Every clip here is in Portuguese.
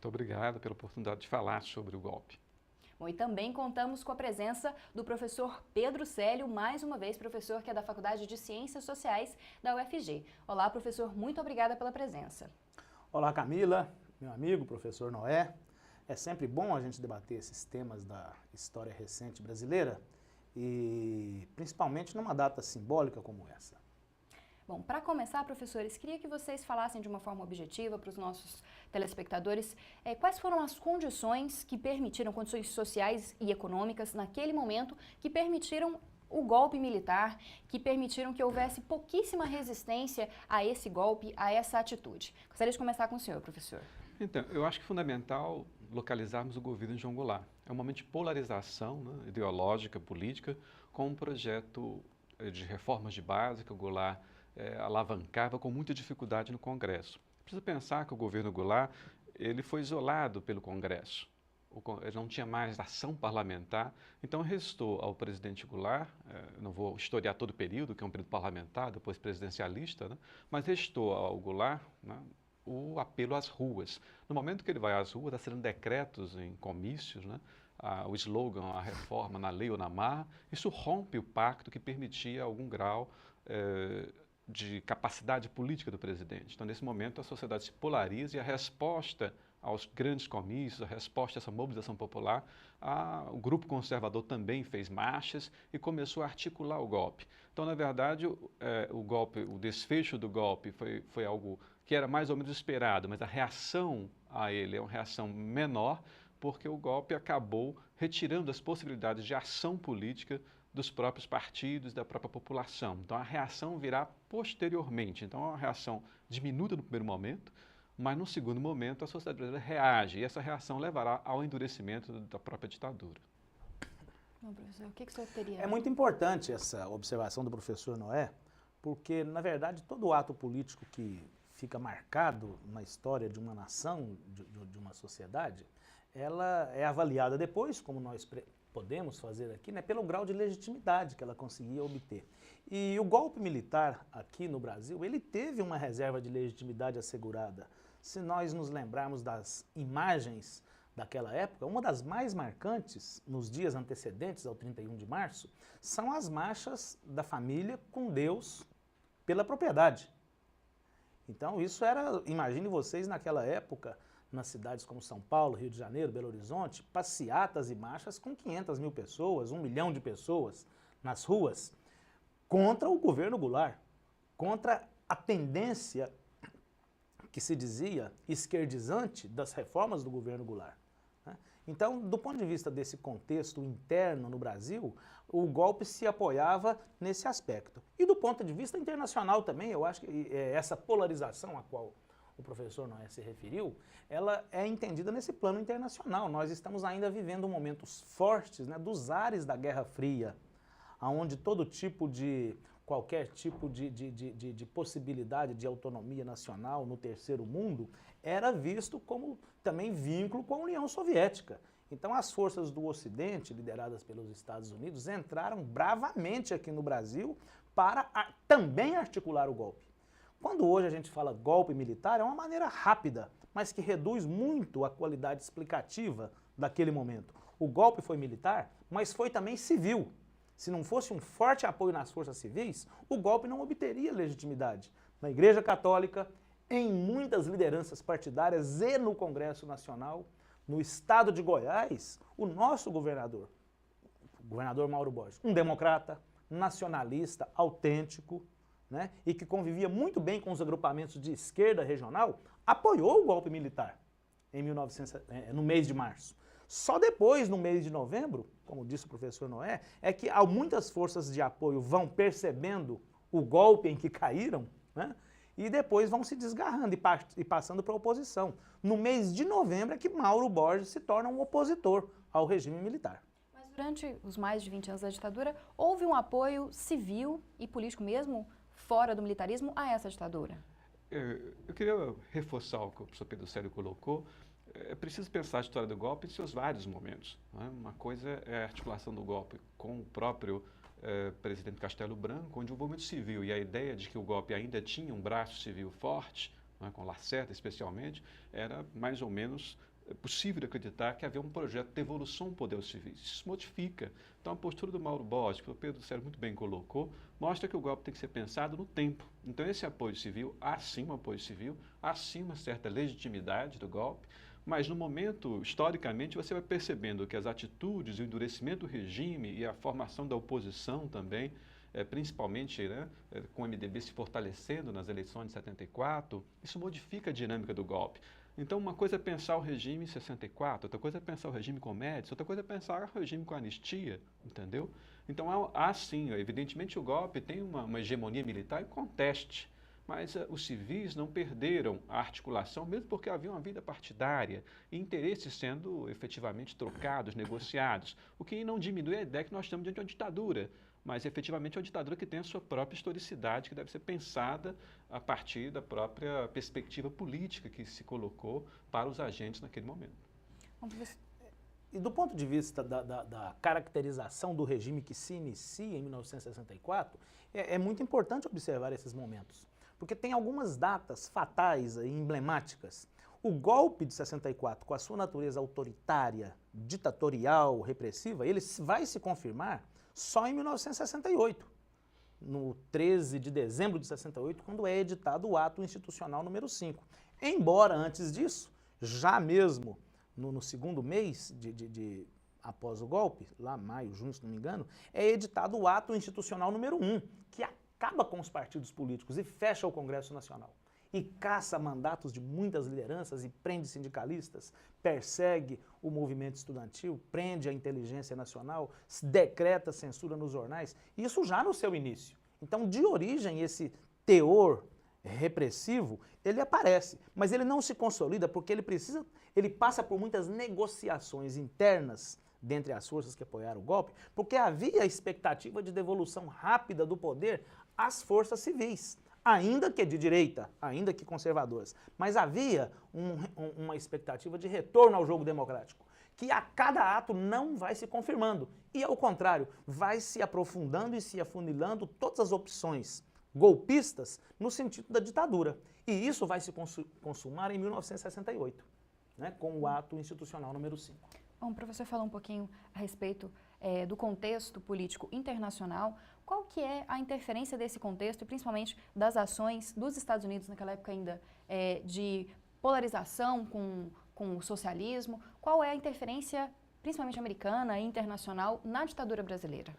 Muito obrigado pela oportunidade de falar sobre o golpe. Bom, e também contamos com a presença do professor Pedro Célio, mais uma vez professor que é da Faculdade de Ciências Sociais da UFG. Olá, professor, muito obrigada pela presença. Olá, Camila, meu amigo, professor Noé. É sempre bom a gente debater esses temas da história recente brasileira e principalmente numa data simbólica como essa. Bom, para começar, professores, queria que vocês falassem de uma forma objetiva para os nossos telespectadores quais foram as condições que permitiram, condições sociais e econômicas naquele momento, que permitiram o golpe militar, que permitiram que houvesse pouquíssima resistência a esse golpe, a essa atitude. Gostaria de começar com o senhor, professor. Então, eu acho que é fundamental localizarmos o governo de João Goulart. É um momento de polarização, né, ideológica, política, com um projeto de reformas de base que o Goulart alavancava com muita dificuldade no Congresso. Precisa pensar que o governo Goulart ele foi isolado pelo Congresso. Ele não tinha mais ação parlamentar, então restou ao presidente Goulart, não vou historiar todo o período, que é um período parlamentar, depois presidencialista, né, mas restou ao Goulart, né, o apelo às ruas. No momento que ele vai às ruas, assinando decretos em comícios, né, o slogan, a reforma na lei ou na marra, isso rompe o pacto que permitia algum grau de capacidade política do presidente. Então, nesse momento, a sociedade se polariza e a resposta aos grandes comícios, a resposta a essa mobilização popular, o grupo conservador também fez marchas e começou a articular o golpe. Então, na verdade, o desfecho do golpe foi algo que era mais ou menos esperado, mas a reação a ele é uma reação menor, porque o golpe acabou retirando as possibilidades de ação política dos próprios partidos, da própria população. Então, a reação virá posteriormente. Então, é uma reação diminuta no primeiro momento, mas no segundo momento a sociedade brasileira reage, e essa reação levará ao endurecimento da própria ditadura. Bom, professor, o que o senhor teria? É muito importante essa observação do professor Noé, porque, na verdade, todo ato político que fica marcado na história de uma nação, de uma sociedade, ela é avaliada depois, como nós podemos fazer aqui, né, pelo grau de legitimidade que ela conseguia obter. E o golpe militar aqui no Brasil, ele teve uma reserva de legitimidade assegurada. Se nós nos lembrarmos das imagens daquela época, uma das mais marcantes nos dias antecedentes ao 31 de março, são as marchas da família com Deus pela propriedade. Então isso era, imagine vocês naquela época, nas cidades como São Paulo, Rio de Janeiro, Belo Horizonte, passeatas e marchas com 500 mil pessoas, 1 milhão de pessoas nas ruas, contra o governo Goulart, contra a tendência que se dizia esquerdizante das reformas do governo Goulart. Então, do ponto de vista desse contexto interno no Brasil, o golpe se apoiava nesse aspecto. E do ponto de vista internacional também, eu acho que essa polarização a qual o professor Noé se referiu, ela é entendida nesse plano internacional. Nós estamos ainda vivendo momentos fortes, né, dos ares da Guerra Fria, onde qualquer tipo de possibilidade de autonomia nacional no terceiro mundo era visto como também vínculo com a União Soviética. Então as forças do Ocidente, lideradas pelos Estados Unidos, entraram bravamente aqui no Brasil para também articular o golpe. Quando hoje a gente fala golpe militar, é uma maneira rápida, mas que reduz muito a qualidade explicativa daquele momento. O golpe foi militar, mas foi também civil. Se não fosse um forte apoio nas forças civis, o golpe não obteria legitimidade. Na Igreja Católica, em muitas lideranças partidárias e no Congresso Nacional, no estado de Goiás, o nosso governador, o governador Mauro Borges, um democrata, nacionalista, autêntico, né, e que convivia muito bem com os agrupamentos de esquerda regional, apoiou o golpe militar no mês de março. Só depois, no mês de novembro, como disse o professor Noé, é que muitas forças de apoio vão percebendo o golpe em que caíram, né, e depois vão se desgarrando e passando para a oposição. No mês de novembro é que Mauro Borges se torna um opositor ao regime militar. Mas durante os mais de 20 anos da ditadura, houve um apoio civil e político mesmo, fora do militarismo, a essa ditadura? Eu queria reforçar o que o professor Pedro Célio colocou. É preciso pensar a história do golpe em seus vários momentos, né? Uma coisa é a articulação do golpe com o próprio presidente Castelo Branco, onde o movimento civil e a ideia de que o golpe ainda tinha um braço civil forte, né, com Lacerda especialmente, era mais ou menos possível de acreditar que havia um projeto de devolução do poder aos civis. Isso se modifica. Então, a postura do Mauro Borges, que o Pedro Sérgio muito bem colocou, mostra que o golpe tem que ser pensado no tempo. Então, esse apoio civil, há sim um apoio civil, há sim uma certa legitimidade do golpe, mas no momento, historicamente, você vai percebendo que as atitudes, o endurecimento do regime e a formação da oposição também, principalmente né, com o MDB se fortalecendo nas eleições de 74, isso modifica a dinâmica do golpe. Então, uma coisa é pensar o regime em 64, outra coisa é pensar o regime com Médici, outra coisa é pensar o regime com anistia, entendeu? Então, há sim, evidentemente o golpe tem uma hegemonia militar e conteste, mas os civis não perderam a articulação, mesmo porque havia uma vida partidária e interesses sendo efetivamente trocados, negociados, o que não diminui a ideia que nós estamos diante de uma ditadura, mas efetivamente é uma ditadura que tem a sua própria historicidade, que deve ser pensada a partir da própria perspectiva política que se colocou para os agentes naquele momento. E do ponto de vista da caracterização do regime que se inicia em 1964, é muito importante observar esses momentos, porque tem algumas datas fatais e emblemáticas. O golpe de 64, com a sua natureza autoritária, ditatorial, repressiva, ele vai se confirmar só em 1968, no 13 de dezembro de 68, quando é editado o Ato Institucional número 5. Embora, antes disso, já mesmo no segundo mês após o golpe, lá maio, junho, se não me engano, é editado o Ato Institucional número 1, que acaba com os partidos políticos e fecha o Congresso Nacional. E caça mandatos de muitas lideranças e prende sindicalistas, persegue o movimento estudantil, prende a inteligência nacional, decreta censura nos jornais, isso já no seu início. Então, de origem, esse teor repressivo, ele aparece, mas ele não se consolida porque ele passa por muitas negociações internas dentre as forças que apoiaram o golpe, porque havia a expectativa de devolução rápida do poder às forças civis, ainda que de direita, ainda que conservadoras, mas havia uma expectativa de retorno ao jogo democrático, que a cada ato não vai se confirmando, e ao contrário, vai se aprofundando e se afunilando todas as opções golpistas no sentido da ditadura. E isso vai se consumar em 1968, né, com o Ato Institucional número 5. Bom, para você falar um pouquinho a respeito do contexto político internacional, qual que é a interferência desse contexto e principalmente das ações dos Estados Unidos naquela época ainda de polarização com o socialismo? Qual é a interferência, principalmente americana e internacional, na ditadura brasileira?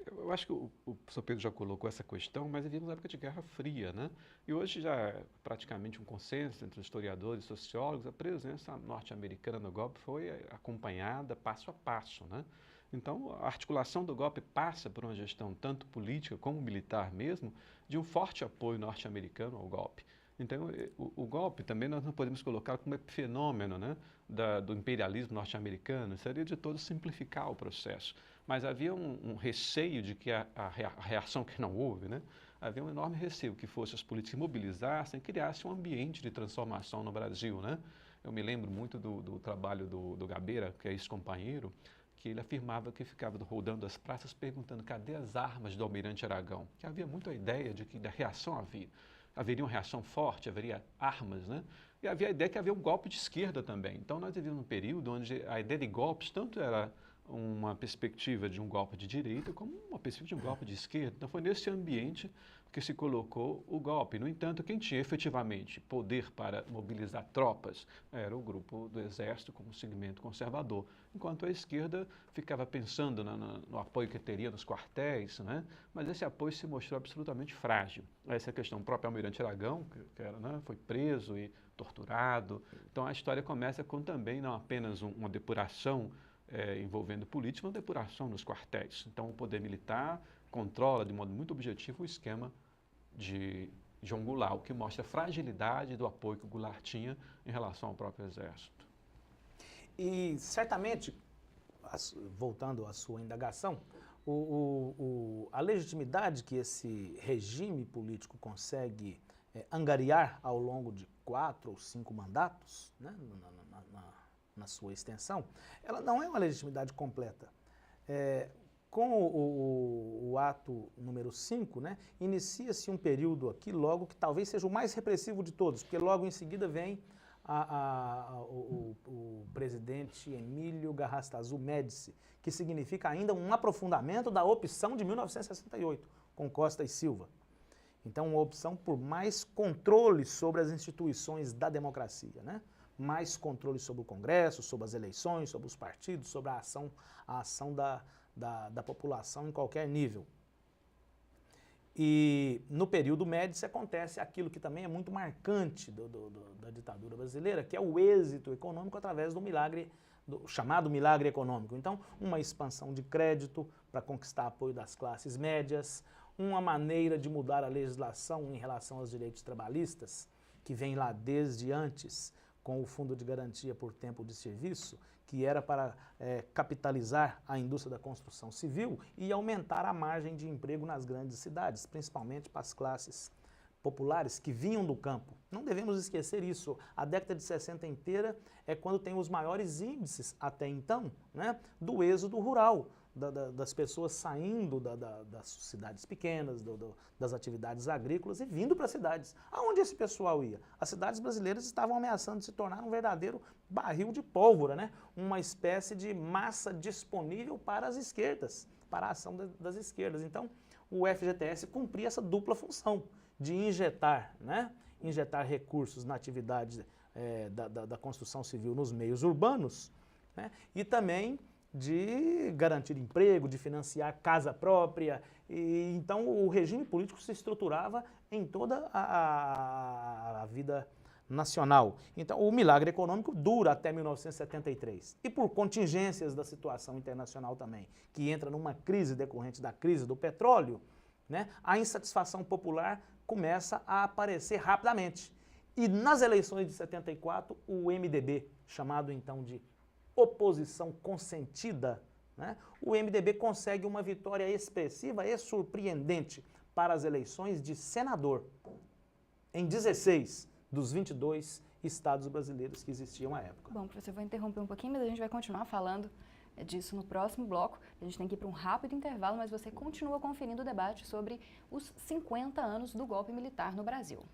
Eu acho que o professor Pedro já colocou essa questão, mas vivemos uma época de Guerra Fria, né? E hoje já é praticamente um consenso entre os historiadores e sociólogos, a presença norte-americana no golpe foi acompanhada passo a passo, né? Então, a articulação do golpe passa por uma gestão tanto política como militar mesmo, de um forte apoio norte-americano ao golpe. Então, o golpe também nós não podemos colocar como fenômeno, né, do imperialismo norte-americano, seria de todo simplificar o processo. Mas havia um receio de que a reação que não houve, né, havia um enorme receio que fosse as políticas se mobilizassem, criassem um ambiente de transformação no Brasil, né? Eu me lembro muito do trabalho do Gabeira, que é ex-companheiro, que ele afirmava que ficava rodando as praças perguntando cadê as armas do Almirante Aragão, que havia muito a ideia de que da reação haveria uma reação forte, haveria armas, né? E havia a ideia que havia um golpe de esquerda também. Então nós vivíamos um período onde a ideia de golpes tanto era uma perspectiva de um golpe de direita como uma perspectiva de um golpe de esquerda. Então foi nesse ambiente que se colocou o golpe. No entanto, quem tinha efetivamente poder para mobilizar tropas era o grupo do Exército como segmento conservador, enquanto a esquerda ficava pensando no apoio que teria nos quartéis, né? Mas esse apoio se mostrou absolutamente frágil. Essa é a questão. O próprio Almirante Aragão, que era, né, foi preso e torturado. Então a história começa com também não apenas uma depuração envolvendo política, uma depuração nos quartéis. Então o poder militar controla de modo muito objetivo o esquema de João Goulart, o que mostra a fragilidade do apoio que o Goulart tinha em relação ao próprio Exército. E certamente, voltando à sua indagação, a legitimidade que esse regime político consegue angariar ao longo de 4 ou 5 mandatos, né, na sua extensão, ela não é uma legitimidade completa. Com o ato número 5, né, inicia-se um período aqui logo que talvez seja o mais repressivo de todos, porque logo em seguida vem o presidente Emílio Garrastazu Médici, que significa ainda um aprofundamento da opção de 1968, com Costa e Silva. Então, uma opção por mais controle sobre as instituições da democracia, né? Mais controle sobre o Congresso, sobre as eleições, sobre os partidos, sobre a ação da população em qualquer nível. E no período Médici acontece aquilo que também é muito marcante da ditadura brasileira, que é o êxito econômico através do milagre, chamado milagre econômico. Então, uma expansão de crédito para conquistar apoio das classes médias, uma maneira de mudar a legislação em relação aos direitos trabalhistas, que vem lá desde antes com o Fundo de Garantia por Tempo de Serviço, que era para capitalizar a indústria da construção civil e aumentar a margem de emprego nas grandes cidades, principalmente para as classes populares que vinham do campo. Não devemos esquecer isso. A década de 60 inteira é quando tem os maiores índices, até então, né, do êxodo rural, das pessoas saindo das cidades pequenas, das atividades agrícolas e vindo para as cidades. Aonde esse pessoal ia? As cidades brasileiras estavam ameaçando se tornar um verdadeiro barril de pólvora, né? Uma espécie de massa disponível para as esquerdas, para a ação das esquerdas. Então, o FGTS cumpria essa dupla função de injetar, né? Injetar recursos na atividade da construção civil nos meios urbanos, né? E também de garantir emprego, de financiar casa própria. E então o regime político se estruturava em toda a vida nacional. Então o milagre econômico dura até 1973. E por contingências da situação internacional também, que entra numa crise decorrente da crise do petróleo, né, a insatisfação popular começa a aparecer rapidamente. E nas eleições de 74, o MDB, chamado então de oposição consentida, né? O MDB consegue uma vitória expressiva e surpreendente para as eleições de senador em 16 dos 22 estados brasileiros que existiam à época. Bom, professor, eu vou interromper um pouquinho, mas a gente vai continuar falando disso no próximo bloco. A gente tem que ir para um rápido intervalo, mas você continua conferindo o debate sobre os 50 anos do golpe militar no Brasil.